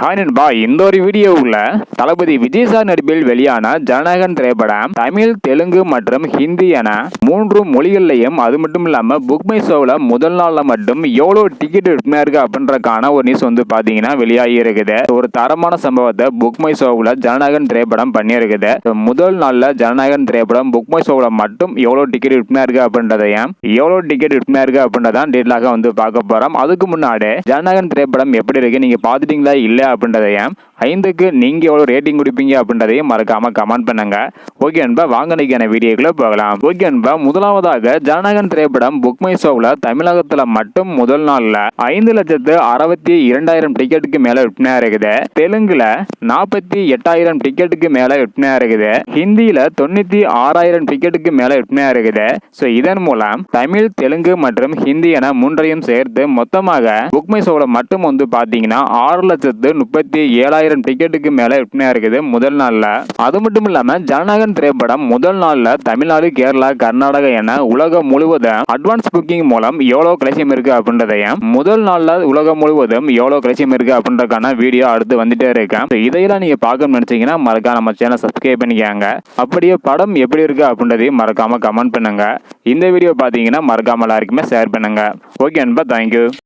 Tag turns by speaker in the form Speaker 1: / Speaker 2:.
Speaker 1: Hi நண்பா, இந்த ஒரு வீடியோவில் தளபதி விஜய் சார் நடிப்பில் வெளியான ஜனநாயகன் திரைப்படம் தமிழ், தெலுங்கு மற்றும் ஹிந்தி என 3 மொழிகள்லையும், அது மட்டும் இல்லாமல் புக் மை ஷோவில் முதல் நாளில் மட்டும் எவ்வளோ டிக்கெட் விற்பனை இருக்கு அப்படின்றக்கான ஒரு நியூஸ் பார்த்தீங்கன்னா வெளியாகி இருக்குது. ஒரு தரமான சம்பவத்தை புக் மை ஷோவில் ஜனநாயகன் திரைப்படம் பண்ணியிருக்குது. முதல் நாளில் ஜனநாயகன் திரைப்படம் புக் மை ஷோவில் மட்டும் எவ்வளோ டிக்கெட் விற்பனை இருக்கு அப்படின்றதையும், எவ்வளோ டிக்கெட் விற்பனை இருக்கு அப்படின்றதான் டீட்டெயிலாக பார்க்க போகிறோம். அதுக்கு முன்னாடி ஜனநாயகன் திரைப்படம் எப்படி இருக்கு, நீங்கள் பார்த்துட்டீங்களா இல்லை அப்படின்றதையும், 5க்கு நீங்க எவ்வளவு ரேட்டிங் கொடுப்பீங்க அப்படின்றதையும் மறக்காம கமெண்ட் பண்ணுங்க. ஓகே அன்பா, வாங்க இன்னைக்கான வீடியோக்குள்ள போகலாம். ஓகே அன்பா, முதலாவதாக ஜனநாயகன் திரைப்படம் புக் மை ஷோவில் தமிழகத்துல மட்டும் முதல் நாள்ல 5,62,000 டிக்கெட்டுக்கு மேல விற்பனையா இருக்குது. தெலுங்குல 48,000 டிக்கெட்டுக்கு மேல விற்பனையா இருக்குது. ஹிந்தியில 96,000 டிக்கெட்டுக்கு மேல விற்பனையா இருக்குது. ஸோ இதன் மூலம் தமிழ், தெலுங்கு மற்றும் ஹிந்தி என 3ஐயும் சேர்த்து மொத்தமாக புக் மை ஷோவில் மட்டும் பாத்தீங்கன்னா 6,37,000 டிக்கெட்டுக்கு மேல விற்பனையா இருக்குது முதல் நாள்ல. அது மட்டும் இல்லாம ஜனநாயகன் திரைப்படம் முதல் நாள்ல தமிழ்நாடு, கேரளா, கர்நாடகா என உலகம் முழுவதும் அட்வான்ஸ் புக்கிங் மூலம் எவ்வளவு கலெக்ஷன் இருக்கு அப்படின்றதையும், முதல் நாள்ல உலகம் முழுவதும் எவ்வளவு கலெக்ஷன் இருக்கு அப்படின்றக்கான வீடியோ அடுத்து வந்துட்டே இருக்கேன். இதையெல்லாம் நீங்க பார்க்கணும்னு நினைச்சீங்கன்னா மறக்காம நம்ம சேனல் சப்ஸ்கிரைப் பண்ணிக்காங்க. அப்படியே படம் எப்படி இருக்கு அப்படின்றதையும் மறக்காம கமெண்ட் பண்ணுங்க. இந்த வீடியோ பாத்தீங்கன்னா மறக்காம எல்லாருக்குமே ஷேர் பண்ணுங்க. ஓகே அன்பா, தேங்க்யூ.